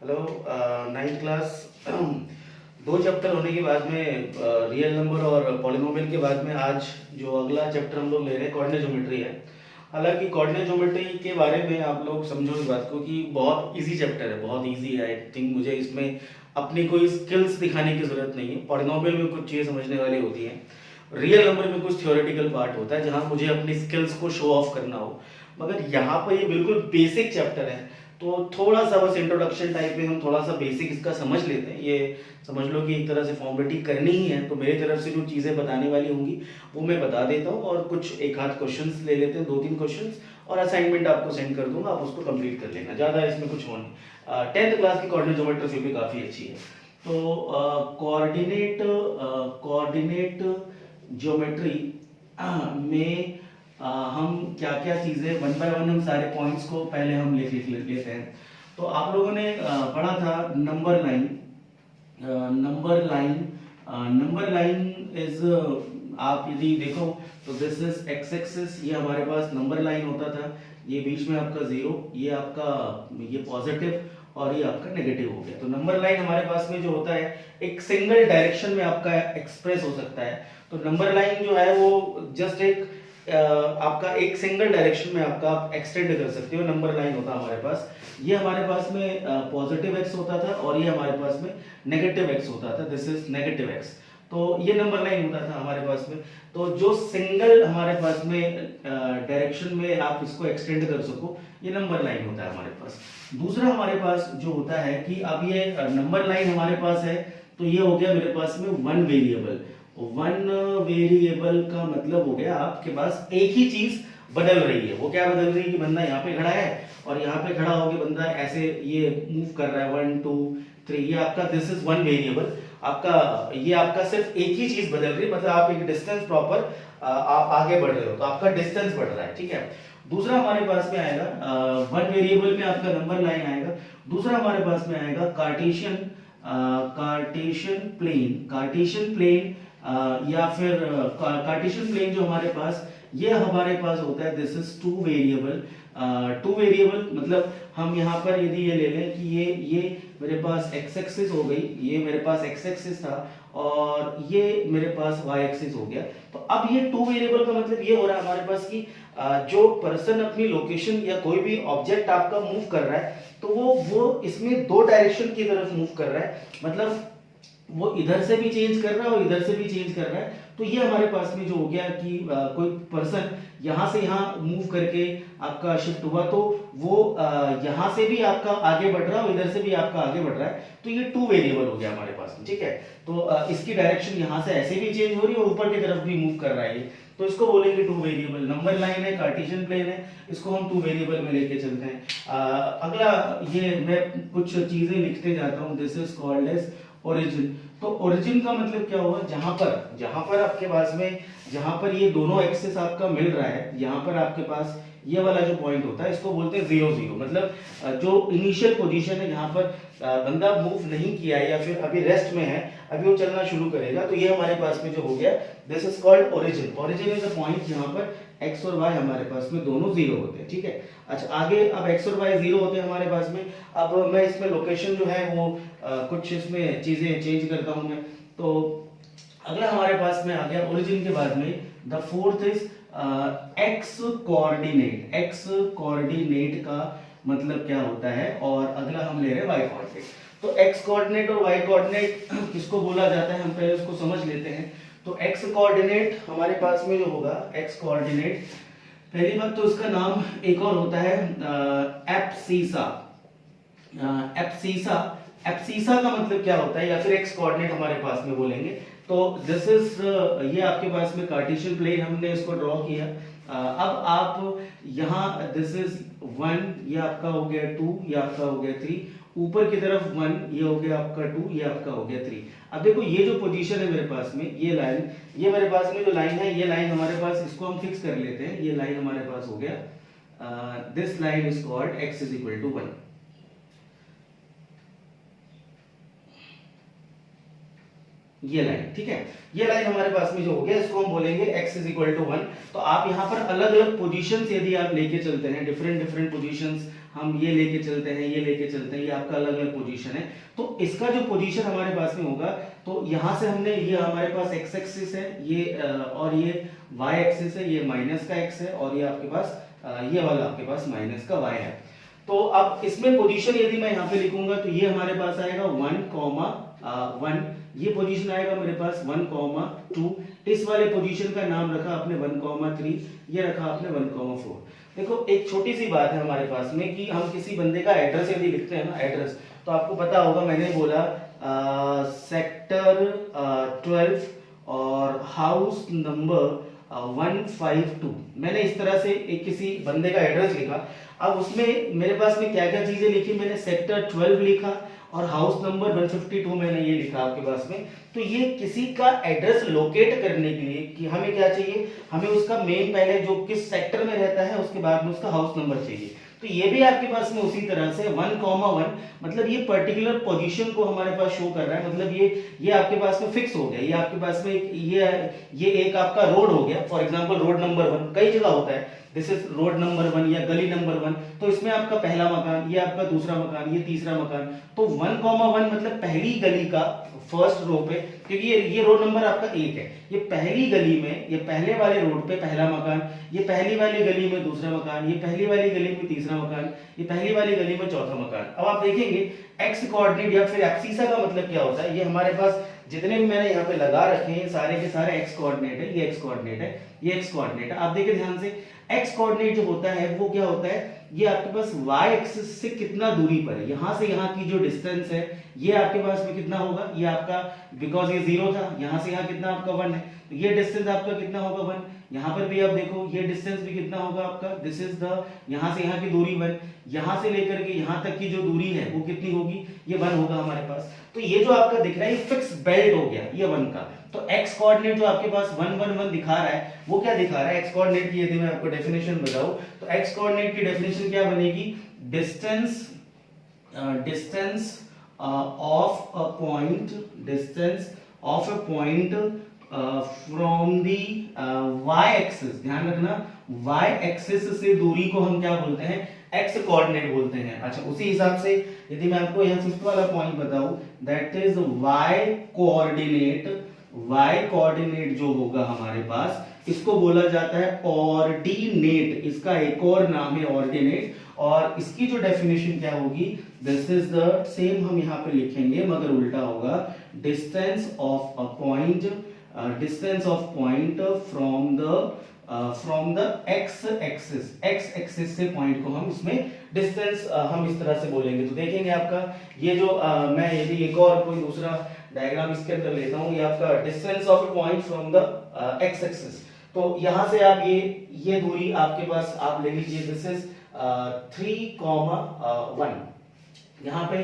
Hello. Ninth class दो chapter होने के बाद में रियल नंबर और पॉलिनोमियल के बाद में आज जो अगला चैप्टर हम लोग ले रहे हैं कोऑर्डिनेट ज्योमेट्री है। हालांकि कोऑर्डिनेट ज्योमेट्री के बारे में आप लोग समझो इस बात को कि बहुत इजी चैप्टर है, बहुत इजी है। आई थिंक मुझे इसमें अपनी कोई स्किल्स दिखाने की जरूरत नहीं है। पॉलिनोमियल में कुछ चीज़ें समझने वाली होती हैं, रियल नंबर में कुछ थ्योरेटिकल पार्ट होता है जहाँ मुझे अपनी स्किल्स को शो ऑफ करना हो। मगर यहाँ पर ये बिल्कुल बेसिक चैप्टर है, तो थोड़ा सा बस इंट्रोडक्शन टाइप में हम थोड़ा सा बेसिक इसका समझ लेते हैं। ये समझ लो कि एक तरह से फॉर्मेलिटी करनी ही है, तो मेरी तरफ से जो चीज़ें बताने वाली होंगी वो मैं बता देता हूँ और कुछ एक आध क्वेश्चंस ले लेते हैं, 2-3 क्वेश्चंस, और असाइनमेंट आपको सेंड कर दूंगा, आप उसको कंप्लीट कर लेना। ज़्यादा इसमें कुछ हो नहीं। 10th क्लास की कोऑर्डिनेट ज्योमेट्री फिर भी काफ़ी अच्छी है। तो कोऑर्डिनेट ज्योमेट्री में हम क्या क्या चीज़ें वन बाय वन हम सारे पॉइंट्स को पहले हम लिख लेते हैं। तो आप लोगों ने पढ़ा था number line. Number line is, आप यदि देखो तो दिस इज एक्स एक्सिस, ये हमारे पास नंबर लाइन होता था। ये बीच में आपका जीरो, ये आपका ये पॉजिटिव और ये आपका नेगेटिव हो गया। तो नंबर लाइन हमारे पास में जो होता है एक सिंगल डायरेक्शन में आपका एक्सप्रेस हो सकता है। तो नंबर लाइन जो है वो जस्ट एक आपका एक सिंगल डायरेक्शन में आपका आप एक्सटेंड कर सकते हो। नंबर लाइन होता है हमारे पास, ये हमारे पास में पॉजिटिव एक्स होता था और ये हमारे पास में नेगेटिव एक्स होता था। This is negative x. तो ये नंबर लाइन होता था हमारे पास में। तो जो सिंगल हमारे पास में डायरेक्शन में आप इसको एक्सटेंड कर सको, ये नंबर लाइन होता है हमारे पास। दूसरा हमारे पास जो होता है कि अब ये नंबर लाइन हमारे पास है, तो ये हो गया मेरे पास में वन वेरिएबल। वन वेरिएबल का मतलब हो गया आपके पास एक ही चीज बदल रही है। वो क्या बदल रही है कि बंदा यहाँ पे खड़ा है और यहाँ पे खड़ा होकर बंदा ऐसे ये मूव कर रहा है, 1 2 3, ये आपका दिस इज वन वेरिएबल। आपका ये आपका सिर्फ एक ही चीज बदल रही है, मतलब आप एक डिस्टेंस प्रॉपर आप आगे बढ़ रहे हो, तो आपका डिस्टेंस बढ़ रहा है, ठीक है। दूसरा हमारे पास में आएगा वन वेरिएबल में आपका नंबर लाइन आएगा। दूसरा हमारे पास में आएगा कार्टेशियन कार्टेशियन प्लेन या फिर कार्टेशियन प्लेन जो हमारे पास, ये हमारे पास होता है this is two variable. Two variable मतलब हम यहाँ पर यदि ये ले लें कि ये मेरे पास एक्स एक्सिस हो गई, ये मेरे पास एक्स एक्सिस था और ये मेरे पास वाई एक्सिस हो गया। तो अब ये टू वेरिएबल का मतलब ये हो रहा है हमारे पास कि जो पर्सन अपनी लोकेशन या कोई भी ऑब्जेक्ट आपका मूव कर रहा है, तो वो इसमें दो डायरेक्शन की तरफ मूव कर रहा है। मतलब वो इधर से भी चेंज कर रहा है और इधर से भी चेंज कर रहा है। तो ये हमारे पास में जो हो गया कि कोई पर्सन यहां से यहां मूव करके आपका शिफ्ट हुआ, तो वो यहां से भी आपका आगे बढ़ रहा है और इधर से भी आपका आगे बढ़ रहा है। तो ये टू वेरिएबल हो गया हमारे पास में, ठीक है। तो इसकी डायरेक्शन यहां से ऐसे भी चेंज हो रही है और ऊपर की तरफ भी मूव कर रहा है ये, तो इसको बोलेंगे टू वेरिएबल। नंबर लाइन है, कार्टेशियन प्लेन है, इसको हम टू वेरिएबल में लेके चलते हैं। अगला ये मैं कुछ चीजें लिखते जाता हूं। This is called as origin. तो ओरिजिन का मतलब क्या होगा, जहां पर आपके पास में जहां पर ये दोनों एक्सिस आपका मिल रहा है, यहां पर आपके पास ये वाला जो पॉइंट होता है इसको बोलते हैं 0 0। मतलब जो इनिशियल पोजीशन है जहां पर बंदा मूव नहीं किया है या फिर अभी रेस्ट में है, अभी वो चलना शुरू करेगा, तो ये हमारे पास में जो हो गया this is called origin. Origin is a point जहां पर x और y हमारे पास में दोनों 0 होते हैं, ठीक है। अच्छा, आगे अब x और y 0 होते हैं हमारे पास में। अब मैं इसमें लोकेशन जो है वो कुछ इसमें चीजें चेंज करता हूं मैं। तो अगला हमारे पास में आ गया ओरिजिन के बाद में the fourth is x coordinate. X coordinate का मतलब क्या होता है, और अगला हम ले रहे हैं वाई कोऑर्डिनेट। तो एक्स कोऑर्डिनेट और वाई कोऑर्डिनेट किसको बोला जाता है, हम पहले उसको समझ लेते हैं। तो एक्स कोऑर्डिनेट हमारे पास में जो होगा, एक्स कोऑर्डिनेट पहली बात तो उसका नाम एक और होता है एब्सिसा। एब्सिसा, एब्सिसा का मतलब क्या होता है, या फिर एक्स कोऑर्डिनेट हमारे पास में बोलेंगे। तो दिस इज ये आपके पास में कार्टेशियन प्लेन हमने इसको ड्रॉ किया। अब आप यहाँ दिस इज 1, ये आपका हो गया 2, ये आपका हो गया 3, ऊपर की तरफ 1, ये हो गया आपका 2, ये आपका हो गया 3। अब देखो ये जो पोजीशन है मेरे पास में, ये लाइन, ये मेरे पास में जो लाइन है, ये लाइन हमारे पास, इसको हम फिक्स कर लेते हैं। ये लाइन हमारे पास हो गया, this line is called x is equal to 1। ये लाइन, ठीक है, ये लाइन हमारे पास में जो हो गया इसको हम बोलेंगे x इज इक्वल टू 1। तो आप यहाँ पर अलग अलग पोजीशंस यदि आप लेके चलते हैं, डिफरेंट डिफरेंट पोजीशंस, हम ये लेके चलते हैं, ये लेके चलते हैं, ये आपका अलग अलग पोजीशन है, तो इसका जो पोजीशन हमारे पास में होगा, तो यहाँ से हमने, ये हमारे पास x एक्सिस है, ये और ये y एक्सिस है, ये माइनस का x है, और ये आपके पास ये वाला आपके पास माइनस का y है। तो अब इसमें पोजीशन यदि मैं यहाँ पे लिखूंगा तो ये हमारे पास आएगा 1,1, ये पोजीशन आएगा मेरे पास 1,2, इस वाले पोजीशन का नाम रखा आपने 1,3, ये रखा आपने 1,4। देखो एक छोटी सी बात है हमारे पास में कि हम किसी बंदे का एड्रेस यदि लिखते हैं ना, एड्रेस, तो आपको पता होगा, मैंने बोला सेक्टर 12 और हाउस नंबर 152, मैंने इस तरह से एक किसी बंदे का एड्रेस लिखा। अब उसमें मेरे पास में क्या क्या चीजें लिखी, मैंने सेक्टर 12 लिखा और हाउस नंबर 152 मैंने ये लिखा आपके पास में। तो ये किसी का एड्रेस लोकेट करने के लिए कि हमें क्या चाहिए, हमें उसका मेन पहले जो किस सेक्टर में रहता है, उसके बाद में उसका हाउस नंबर चाहिए। तो ये भी आपके पास में उसी तरह से 1,1, मतलब ये पर्टिकुलर पोजीशन को हमारे पास शो कर रहा है, मतलब ये आपके पास में फिक्स हो गया, ये आपके पास में ये एक आपका रोड हो गया। फॉर एग्जांपल रोड नंबर 1 कई जगह होता है, दिस इज रोड नंबर 1 या गली नंबर 1, तो इसमें आपका पहला मकान, ये आपका दूसरा मकान, ये तीसरा मकान, तो 1,1 मतलब पहली गली का फर्स्ट रो पे, क्योंकि ये रोड नंबर आपका 1 है, ये पहली गली में, ये पहले वाले रोड पे पहला मकान, ये पहली वाली गली में दूसरा मकान, ये पहली वाली गली में तीसरा मकान, ये पहली वाली गली में चौथा मकान। अब आप देखेंगे एक्स कोऑर्डिनेट या फिर एब्सिसा का मतलब क्या होता है, ये हमारे पास जितने भी मैंने यहाँ पे लगा रखे हैं सारे के सारे एक्स कोऑर्डिनेट है, ये एक्स कोऑर्डिनेट है, ये एक्स कोऑर्डिनेट है। आप देखिए ध्यान से, एक्स कोऑर्डिनेट जो होता है वो क्या होता है, ये आपके पास y एक्सिस से कितना दूरी पर है, यहां से यहां की जो डिस्टेंस है ये आपके पास में कितना होगा, ये आपका, बिकॉज ये 0 था, यहां से यहां कितना आपका 1 है, तो ये डिस्टेंस आपका कितना होगा 1। यहां पर भी आप देखो ये डिस्टेंस भी कितना होगा आपका, दिस इज द, यहां से यहां की दूरी 1, यहां से लेकर के यहां तक की जो दूरी है वो कितनी होगी, ये 1 होगा हमारे पास। तो ये जो आपका दिख रहा है ये फिक्स बेल्ट हो गया ये 1 का। तो x कोऑर्डिनेट जो आपके पास 1 1 1 दिखा रहा है वो क्या दिखा रहा है, x कोऑर्डिनेट की यदि मैं आपको डेफिनेशन बताऊं तो x कोऑर्डिनेट की डेफिनेशन क्या बनेगी, distance of a point, distance of a point from the y axis, ध्यान रखना y एक्सिस से दूरी को हम क्या बोलते हैं, x कोऑर्डिनेट बोलते हैं। अच्छा, उसी हिसाब से यदि मैं आपको यहाँ फिफ्थ वाला पॉइंट बताऊं, दैट इज y कोऑर्डिनेट जो होगा हमारे पास, इसको बोला जाता है ऑर्डिनेट, इसका एक और नाम है ऑर्डिनेट, और इसकी जो डेफिनेशन क्या होगी, दिस इज द सेम, हम यहाँ पे लिखेंगे मगर उल्टा होगा, distance of a point, distance of point from the x axis से पॉइंट को हम इसमें डिस्टेंस हम इस तरह से बोलेंगे। तो देखेंगे आपका ये जो मैं यदि एक और कोई दूसरा डायग्राम इसके अंदर लेता हूं, ये आपका distance of point from the x axis, तो यहां से आप ये दूरी आपके पास आप ले लीजिए, दिस इज 3,1, यहाँ पे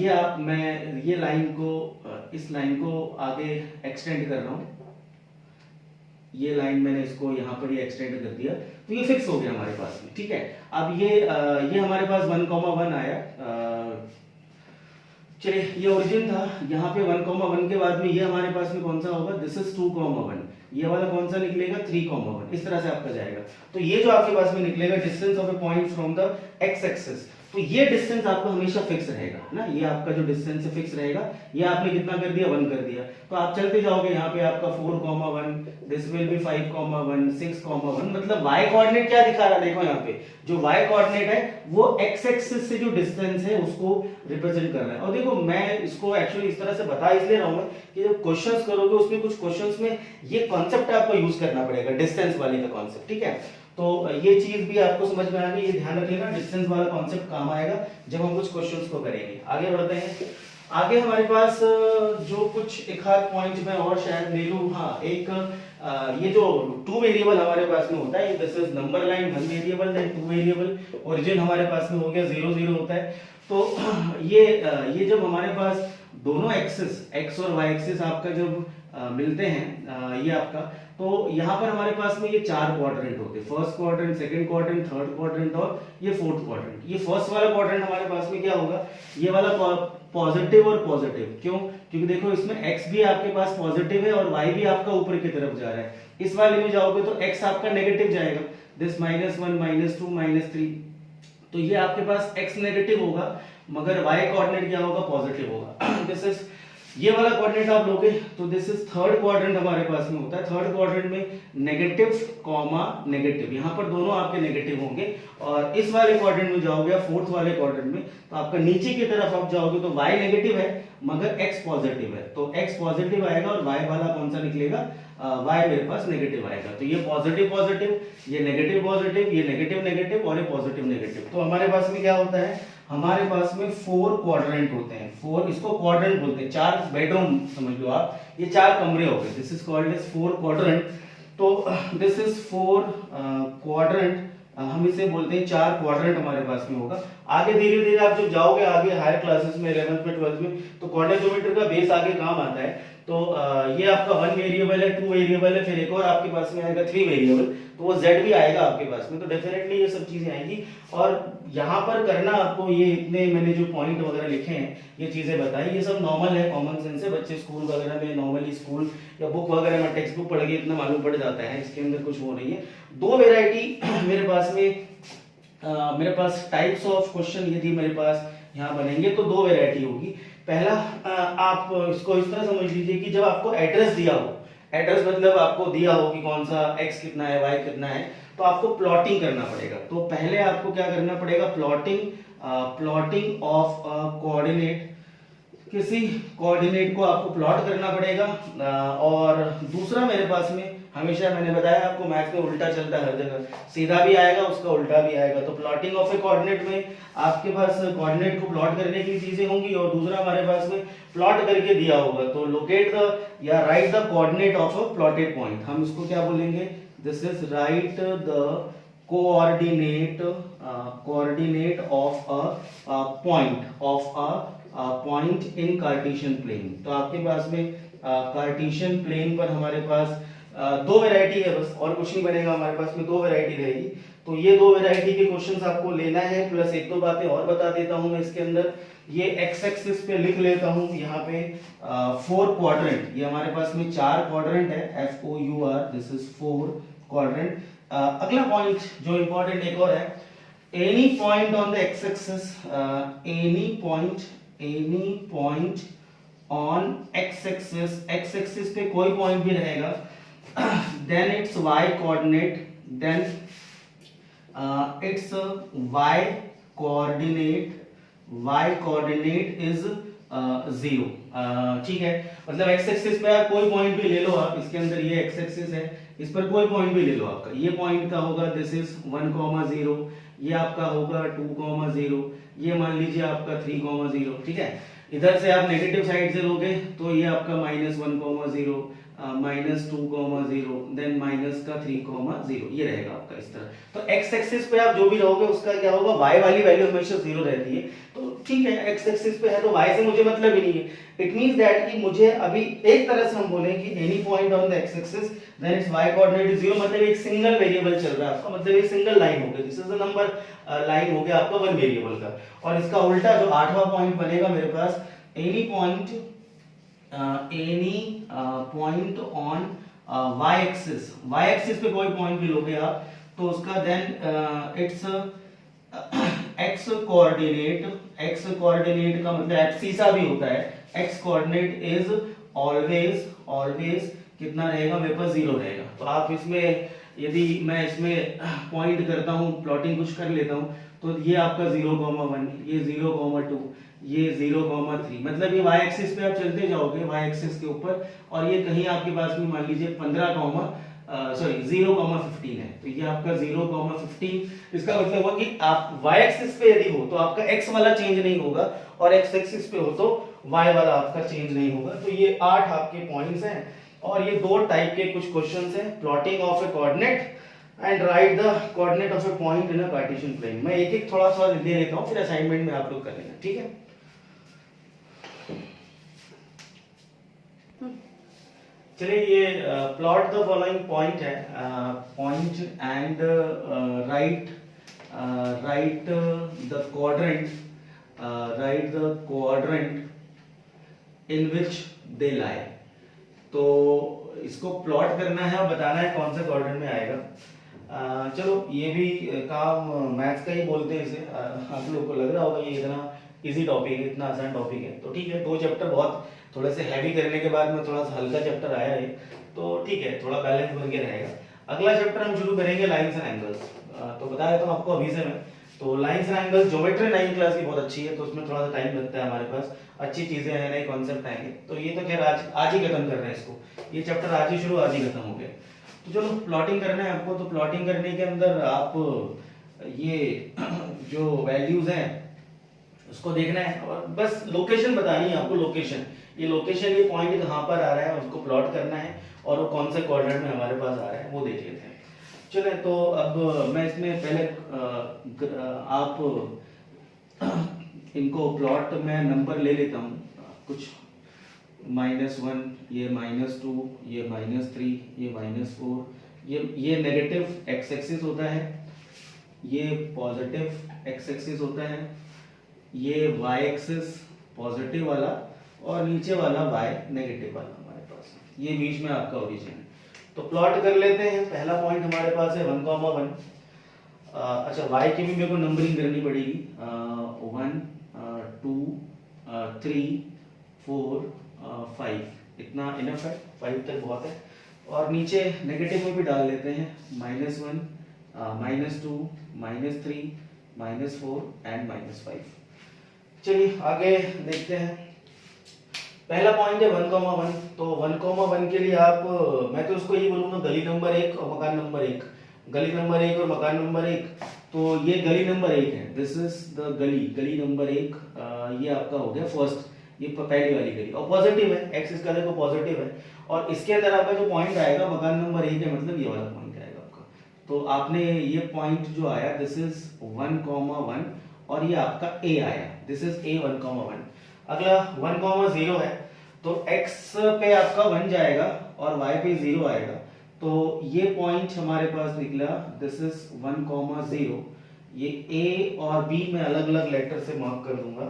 ये आप, मैं ये लाइन को, इस लाइन को आगे एक्सटेंड कर रहा हूं, ये लाइन मैंने इसको यहाँ पर ये एक्सटेंड कर दिया, तो ये फिक्स हो गया हमारे पास में, ठीक है। अब ये हमारे पास 1,1 आया, चलिए ये ओरिजिन था, यहाँ पे 1,1 के बाद में ये हमारे पास में कौन सा होगा, दिस इज 2,1, ये वाला कौन सा निकलेगा 3,1, इस तरह से आपका जाएगा। तो ये जो आपके पास में निकलेगा distance of a point from the x axis, तो ये डिस्टेंस आपका हमेशा फिक्स रहेगा ना, ये आपका जो डिस्टेंस है फिक्स रहेगा, ये आपने कितना कर दिया 1 कर दिया, तो आप चलते जाओगे यहाँ पे आपका 4,1, दिस विल बी 5,1, 6,1, मतलब y कोऑर्डिनेट क्या दिखा रहा है, देखो यहाँ पे जो y कोऑर्डिनेट है वो x एक्सिस से जो डिस्टेंस है उसको रिप्रेजेंट कर रहा है। और देखो मैं इसको एक्चुअली इस तरह से बता इसलिए रहा हूं कि जब क्वेश्चंस करोगे उसमें कुछ क्वेश्चंस में ये कॉन्सेप्ट आपको यूज करना पड़ेगा, डिस्टेंस वाले का कॉन्सेप्ट, ठीक है। तो ये चीज भी आपको समझ में आ गई, ये ध्यान रखिएगा, डिस्टेंस वाला कॉन्सेप्ट काम आएगा जब हम कुछ क्वेश्चंस को करेंगे। आगे बढ़ते हैं, आगे हमारे पास जो कुछ एक आध पॉइंट मैं और शायद ले लूं, हाँ एक ये जो 2 वेरिएबल हमारे पास में होता है, this is number line 1 variable then 2 variable, origin हमारे पास में हो गया 0 0 होता है। तो ये जब हमारे पास दोनों एक्सिस x और y एक्सिस आपका जब मिलते हैं, ये आपका, तो यहाँ पर हमारे पास में ये 4 क्वाड्रेंट होते हैं, first quadrant, second quadrant, third quadrant और ये फोर्थ क्वाड्रेंट। ये फर्स्ट वाला क्वाड्रेंट हमारे पास में क्या होगा, ये वाला पॉजिटिव और पॉजिटिव, क्यों? क्योंकि देखो इसमें x भी आपके पास पॉजिटिव है और y भी आपका ऊपर की तरफ जा रहा है। इस वाले में जाओगे तो x आपका नेगेटिव जाएगा, दिस -1 -2 -3, तो ये आपके पास x नेगेटिव होगा मगर y कोऑर्डिनेट क्या होगा, पॉजिटिव होगा। दिस इज ये वाला कोऑर्डिनेट आप लोगे तो दिस इज थर्ड क्वाड्रेंट हमारे पास में होता है। थर्ड क्वाड्रेंट में नेगेटिव कॉमा नेगेटिव, यहाँ पर दोनों आपके नेगेटिव होंगे। और इस वाले क्वाड्रेंट में जाओगे, फोर्थ वाले क्वाड्रेंट में, तो आपका नीचे की तरफ आप जाओगे तो y नेगेटिव है मगर x पॉजिटिव है, तो x पॉजिटिव आएगा और y वाला कौन सा निकलेगा, y मेरे पास नेगेटिव आएगा। तो ये पॉजिटिव पॉजिटिव, ये नेगेटिव पॉजिटिव, ये नेगेटिव नेगेटिव और ये पॉजिटिव नेगेटिव। तो हमारे पास में क्या होता है, हमारे पास में 4 क्वाड्रेंट होते हैं। 4, इसको क्वाड्रेंट बोलते हैं, 4 बेडरूम समझ लो आप, ये 4 कमरे हो गए। This is called as 4 quadrant. तो दिस इज 4 क्वाड्रेंट, हम इसे बोलते हैं 4 क्वाड्रेंट हमारे पास में होगा। आगे धीरे धीरे आप जब जाओगे आगे हायर क्लासेस में, 11th में 12th में, तो कोऑर्डिनेटोमीटर का बेस आगे काम आता है। तो ये आपका 1 वेरिएबल है, 2 वेरिएबल है, फिर एक और आपके पास में आएगा 3 वेरिएबल, तो वो z भी आएगा आपके पास में। तो डेफिनेटली ये सब चीजें आएंगी। और यहाँ पर करना आपको, ये इतने मैंने जो पॉइंट वगैरह लिखे हैं, ये चीजें बताई, ये सब नॉर्मल है, कॉमन सेंस है। बच्चे स्कूल वगैरह में नॉर्मली स्कूल या बुक वगैरह में टेक्स्ट बुक पढ़ के इतना मालूम पड़ जाता है, इसके अंदर कुछ वो नहीं है। 2 वेराइटी मेरे पास में मेरे पास टाइप्स ऑफ क्वेश्चन यदि मेरे पास यहाँ बनेंगे तो 2 वेराइटी होगी। पहला, आप इसको इस तरह समझ लीजिए कि जब आपको एड्रेस दिया हो, एड्रेस मतलब आपको दिया हो कि कौन सा x कितना है, y कितना है, तो आपको प्लॉटिंग करना पड़ेगा। तो पहले आपको क्या करना पड़ेगा, प्लॉटिंग ऑफ कोऑर्डिनेट, किसी कोऑर्डिनेट को आपको प्लॉट करना पड़ेगा। और दूसरा मेरे पास में, हमेशा मैंने बताया आपको मैथ्स में उल्टा चलता है हर जगह, सीधा भी आएगा उसका उल्टा भी आएगा। तो प्लॉटिंग ऑफ ए कोऑर्डिनेट में आपके पास कोऑर्डिनेट को प्लॉट करने की चीजें होंगी और दूसरा हमारे पास में प्लॉट करके दिया होगा। तो लोकेट द या write the coordinate of a plotted point, हम इसको क्या बोलेंगे, this is write the coordinate of a point in Cartesian plane. तो आपके पास में कार्टेशियन प्लेन पर हमारे पास 2 वैरायटी है बस, और कुछ नहीं बनेगा हमारे पास में, 2 वैरायटी रहेगी। तो ये 2 वैरायटी के क्वेश्चंस आपको लेना है, प्लस 1-2 बातें और बता देता हूं मैं इसके अंदर। ये एक्स एक्सिस पे लिख लेता हूं यहाँ पे 4 क्वाड्रेंट, ये हमारे पास में 4 क्वाड्रेंट है, FOUR, दिस इज 4 क्वाड्रेंट। अगला पॉइंट जो इंपॉर्टेंट एक और है, any point on the x axis, any point on x axis पे कोई पॉइंट भी रहेगा, then its y coordinate is 0। ठीक है, मतलब एक्स एक्सिस पे आप कोई पॉइंट भी ले लो आप, इसके अंदर ये एक्स एक्सिस है, इस पर कोई पॉइंट भी ले लो आपका, ये पॉइंट का होगा दिस इज 1,0, ये आपका होगा 2,0, ये मान लीजिए आपका 3,0। ठीक है, इधर से आप नेगेटिव साइड से लोगे तो ये आपका -1,0, -2,0, देन माइनस का 3,0, ये रहेगा आपका इस तरह। तो x एक्सिस पे आप जो भी रहोगे उसका क्या होगा, y वाली वैल्यू हमेशा 0 रहती है। तो ठीक है, x एक्सिस पे है तो y से मुझे मतलब ही नहीं है। इट मींस दैट कि मुझे अभी एक तरह से हम बोलें कि any point on the x axis then it's y coordinate is 0, मतलब एक सिंगल वेरिएबल चल रहा है आपका, मतलब एक सिंगल लाइन हो गई, this is the number line हो गया आपका 1 वेरिएबल का। और इसका उल्टा जो 8वां पॉइंट बनेगा मेरे पास, any point on y axis पे कोई पॉइंट भी लोगे आप तो उसका देन इट्स x कोऑर्डिनेट का मतलब एब्सिसा भी होता है, x कोऑर्डिनेट इज ऑलवेज कितना रहेगा मेरे पास, 0 रहेगा। तो आप इसमें यदि मैं इसमें पॉइंट करता हूं, प्लॉटिंग कुछ कर लेता हूं, तो ये आपका 0,1, ये 0,2, ये 0,3, मतलब ये y एक्सिस पे आप चलते जाओगे y एक्सिस के ऊपर, और ये कहीं आपके पास में मान लीजिए 0,15 है, तो ये आपका 0,15। इसका मतलब हुआ कि आप y एक्सिस पे यदि हो तो आपका x वाला चेंज नहीं होगा, और x एक्सिस पे हो तो y वाला आपका चेंज नहीं होगा। तो ये 8 आपके पॉइंट्स हैं, और ये 2 टाइप के कुछ क्वेश्चंस हैं, plotting of a coordinate and write the coordinate of a point in a Cartesian plane. मैं एक एक थोड़ा सा दे लेता हूं, फिर असाइनमेंट में आप लोग कर लेना, ठीक है। चलिए ये प्लॉट द फॉलोइंग पॉइंट है, point and write the quadrant, write the quadrant in which they lie. तो इसको प्लॉट करना है और बताना है कौन से क्वाड्रेंट में आएगा। चलो ये भी काम मैथ्स का ही बोलते हैं इसे। आप लोग को लग रहा होगा ये इतना इजी टॉपिक है, इतना आसान टॉपिक है, तो ठीक है। 2 चैप्टर बहुत थोड़े से हैवी करने के बाद में थोड़ा सा हल्का चैप्टर आया है, तो ठीक है, थोड़ा बैलेंस बन के रहेगा। अगला चैप्टर हम शुरू करेंगे लाइंस एंड एंगल्स। तो बता देता हूँ आपको अभी से मैं, तो lines and angles geometry 9th class की बहुत अच्छी है, तो उसमें थोड़ा सा टाइम लगता है, हमारे पास अच्छी चीजें हैं, नए कॉन्सेप्ट आएंगे। तो ये तो खैर आज ही खत्म कर रहे हैं इसको, ये चैप्टर आज ही शुरू, आज ही खत्म हो गया। तो चलो प्लॉटिंग करना है आपको। तो प्लॉटिंग करने के अंदर आप ये जो वैल्यूज हैं उसको देखना है और बस लोकेशन बतानी है आपको। लोकेशन, ये लोकेशन, ये पॉइंट कहाँ पर आ रहा है उसको प्लॉट करना है और वो कौन से क्वाड्रेंट में हमारे पास आ रहा है वो देख लेते हैं। चले तो अब मैं इसमें पहले आप इनको प्लॉट में नंबर ले लेता हूँ कुछ, -1, ये -2, ये -3, ये -4, ये नेगेटिव एक्स एक्सिस होता है, ये पॉजिटिव एक्स एक्सिस होता है, ये वाई एक्सिस पॉजिटिव वाला और नीचे वाला वाई नेगेटिव वाला हमारे पास, ये बीच में आपका ओरिजिन है। तो प्लॉट कर लेते हैं। पहला पॉइंट हमारे पास है 1,1। अच्छा वाई की भी मेरे को नंबरिंग करनी पड़ेगी, 1 2 3 4 5, इतना इनफ है, 5 तक बहुत है। और नीचे नेगेटिव में भी डाल लेते हैं, -1 -2 -3 -4 एंड -5। चलिए आगे देखते हैं। पहला पॉइंट है 1,1। तो 1,1 के लिए आप, मैं तो उसको ये बोलूंगा गली नंबर 1 और मकान नंबर 1, गली नंबर 1 और मकान नंबर 1। तो ये गली नंबर 1 है, दिस इज द गली नंबर 1। ये आपका हो गया फर्स्ट, ये पहली वाली गली और पॉजिटिव है, एक्स इसका देखो पॉजिटिव है। और इसके अंदर आपका जो पॉइंट आएगा मकान नंबर 1 है, मतलब ये वाला पॉइंट आएगा आपका। तो आपने ये पॉइंट जो आया दिस इज 1,1 और ये आपका ए आया, दिस इज ए 1,1। अगला 1,0 है, तो x पे आपका 1 जाएगा और y पे 0 आएगा। तो ये पॉइंट हमारे पास निकला, दिस इज 1,0। ये a और b में अलग अलग लेटर से मार्क कर दूंगा,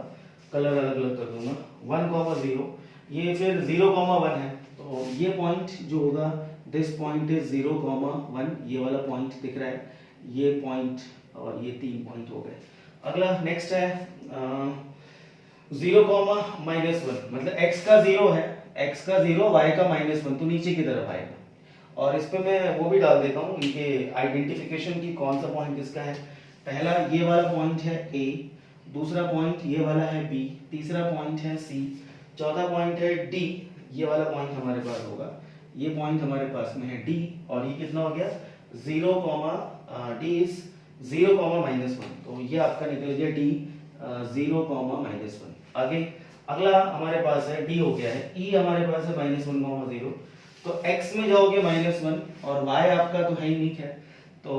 कलर अलग अलग कर दूंगा। 1,0, ये फिर 0,1 है, तो ये पॉइंट जो होगा दिस पॉइंट इज 0,1, ये वाला पॉइंट दिख रहा है, ये पॉइंट और ये 3 पॉइंट हो गए। अगला नेक्स्ट है 0,-1, मतलब x का 0 है, x का 0 y का -1, तो नीचे की तरफ आएगा। और इस पे मैं वो भी डाल देता हूँ इनके आइडेंटिफिकेशन की, कौन सा पॉइंट किसका है। पहला ये वाला पॉइंट है a, दूसरा पॉइंट ये वाला है b, तीसरा पॉइंट है c, चौथा पॉइंट है d, ये वाला पॉइंट हमारे पास होगा, ये पॉइंट हमारे पास में है d। और ये कितना हो गया 0, d इज 0,-1, तो ये आपका निकल गया d 0,-1। आगे अगला हमारे पास है d हो गया है, e हमारे पास है -1,0। तो x में जाओगे -1 और y आपका तो है ही नहीं है, तो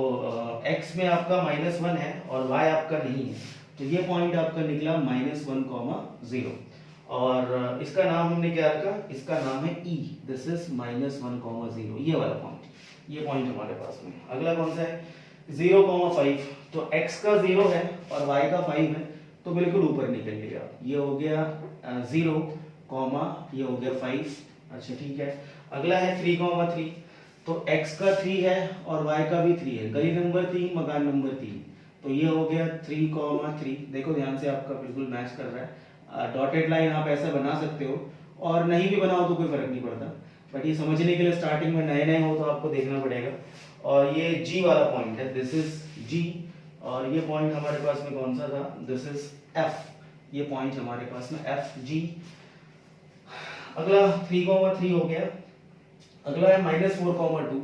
x में आपका -1 है और y आपका नहीं है, तो ये पॉइंट आपका निकला -1,0। और इसका नाम हमने क्या रखा, इसका नाम है e, दिस इज -1,0, ये वाला पॉइंट, ये पॉइंट हमारे पास में। अगला कौन सा है 0,5। तो x का 0 है और y का 5 है, तो बिल्कुल ऊपर निकल गया, ये हो गया 0, ये हो गया 5। अच्छा ठीक है। अगला है 3,3। तो x का 3 है और y का भी 3 है, गली नंबर 3 मकान नंबर 3, तो ये हो गया 3,3। देखो ध्यान से, आपका बिल्कुल मैच कर रहा है। डॉटेड लाइन आप ऐसा बना सकते हो और नहीं भी बनाओ तो कोई फर्क नहीं पड़ता, बट ये समझने के लिए स्टार्टिंग में नए हो तो आपको देखना पड़ेगा। और ये G वाला पॉइंट है, दिस इज G। और ये पॉइंट हमारे पास में कौन सा था, दिस इज F, ये पॉइंट हमारे पास में FG। अगला 3,3 हो गया। अगला है -4,2।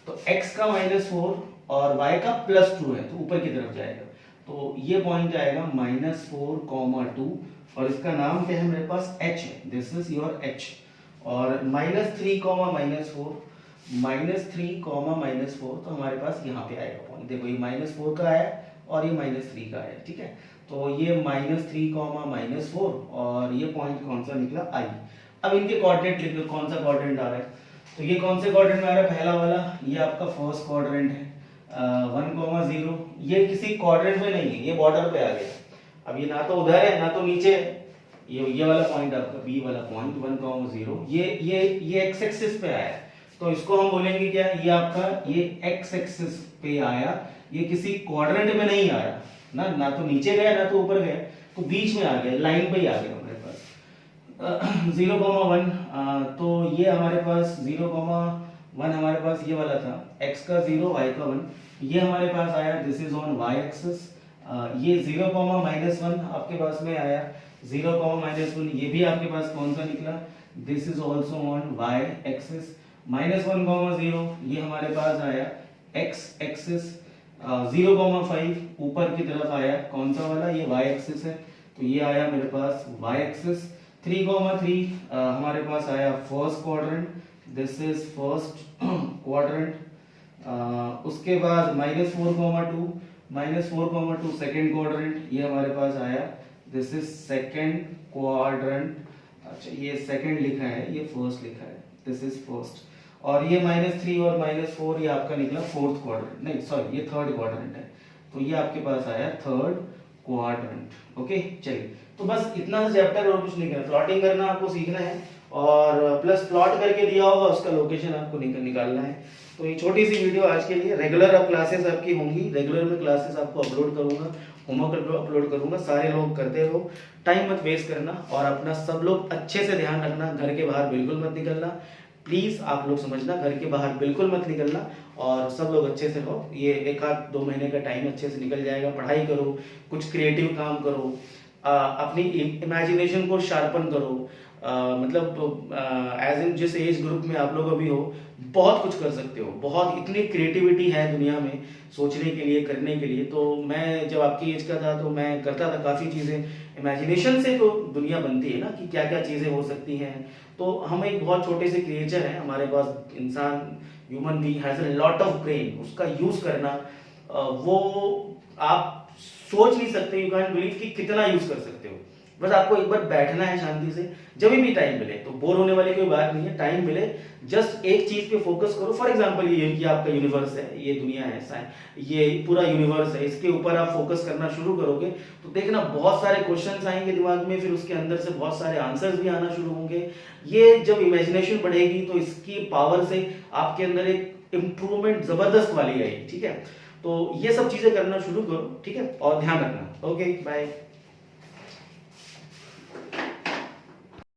तो x का -4 और y का +2 है, तो ऊपर की तरफ जाएगा, तो ये पॉइंट आएगा -4,2 और इसका नाम क्या है मेरे पास h है, दिस इज योर h। और -3, -4, तो हमारे पास यहाँ पे आएगा पॉइंट, देखो ये -4 का है और ये -3 का है, ठीक है। तो ये -3, -4 और ये पॉइंट कौन सा निकला I। अब इनके कोऑर्डिनेट लिख लो, कौन सा कोऑर्डिनेट आ रहा है। तो ये कौन से क्वाड्रेंट में आ रहा है? पहला वाला, ये आपका फर्स्ट क्वाड्रेंट है। 1,0 ये किसी क्वाड्रेंट में नहीं है, ये बॉर्डर पे आ गया। अब ये ना तो उधर है ना तो नीचे है, ये वाला पॉइंट आपका बी वाला पॉइंट 1,0 ये एक्स एक्सिस पे आया, तो इसको हम बोलेंगे क्या? ये आपका ये एक्स एक्सिस पे आया, ये किसी क्वाड्रेंट में नहीं आया ना तो नीचे गया ना तो ऊपर गया, तो बीच में आ गया, लाइन पे ही आ गया हमारे पास। 0,1 तो ये हमारे पास 0,1 हमारे पास ये वाला था, x का 0 y का 1, ये हमारे पास आया, this is on y axis. ये 0,-1 आपके पास में आया, 0,-1 ये भी आपके पास कौन सा निकला? This is also on y axis. -1,0 ये हमारे पास आया x एक्सिस। 0,5 ऊपर की तरफ आया, कौन सा वाला? ये y एक्सिस है, तो ये आया मेरे पास y एक्सिस। 3,3 हमारे पास आया first quadrant, this is first quadrant. उसके बाद -4,2 सेकंड क्वाड्रेंट, ये हमारे पास आया, दिस इज सेकंड क्वाड्रेंट। अच्छा ये सेकंड लिखा है, ये फर्स्ट लिखा है, दिस इज फर्स्ट। और ये -3 और -4 ये आपका निकला फोर्थ क्वाड्रेंट, नहीं सॉरी ये थर्ड क्वाड्रेंट है, तो ये आपके पास आया थर्ड क्वाड्रेंट। ओके चलिए, तो बस इतना सा चैप्टर और कुछ नहीं करना, प्लॉटिंग करना आपको सीखना है और प्लस प्लॉट करके दिया होगा उसका लोकेशन आपको निकालना है। तो ये छोटी सी वीडियो आज के लिए, रेगुलर अब क्लासेस आपकी होंगी, रेगुलर में क्लासेस आपको अपलोड करूंगा, होमवर्क अपलोड करूंगा, सारे लोग करते रहो, टाइम मत वेस्ट करना और अपना सब लोग अच्छे से ध्यान रखना, घर के बाहर बिल्कुल मत निकलना, प्लीज आप लोग समझना, घर के बाहर बिल्कुल मत निकलना और सब लोग अच्छे से रहो। ये 1-2 महीने का टाइम अच्छे से निकल जाएगा, पढ़ाई करो, कुछ क्रिएटिव काम करो, अपनी इमेजिनेशन को शार्पन करो, मतलब एज इन जिस एज ग्रुप में आप लोग अभी हो बहुत कुछ कर सकते हो, बहुत इतनी क्रिएटिविटी है दुनिया में सोचने के लिए, करने के लिए। तो मैं जब आपकी एज का था तो मैं करता था काफ़ी चीज़ें, इमेजिनेशन से तो दुनिया बनती है ना कि क्या क्या चीज़ें हो सकती हैं। तो हम एक बहुत छोटे से क्रिएचर हैं, हमारे पास इंसान human being has a lot of brain, उसका यूज़ करना वो आप सोच नहीं सकते, यू कैन बिलीव कि कितना यूज़ कर सकते हो। बस आपको एक बार बैठना है शांति से, जब भी टाइम मिले, तो बोर होने वाली कोई बात नहीं है, टाइम मिले जस्ट एक चीज पे फोकस करो। फॉर एग्जांपल ये आपका यूनिवर्स है, ये दुनिया है, ये पूरा यूनिवर्स है, इसके ऊपर आप फोकस करना शुरू करोगे तो देखना बहुत सारे क्वेश्चंस आएंगे दिमाग में, फिर उसके अंदर से बहुत सारे आंसर्स भी आना शुरू होंगे। ये जब इमेजिनेशन बढ़ेगी तो इसकी पावर से आपके अंदर एक इंप्रूवमेंट जबरदस्त वाली आएगी, ठीक है। तो ये सब चीजें करना शुरू करो, ठीक है, और ध्यान रखना। Okay bye.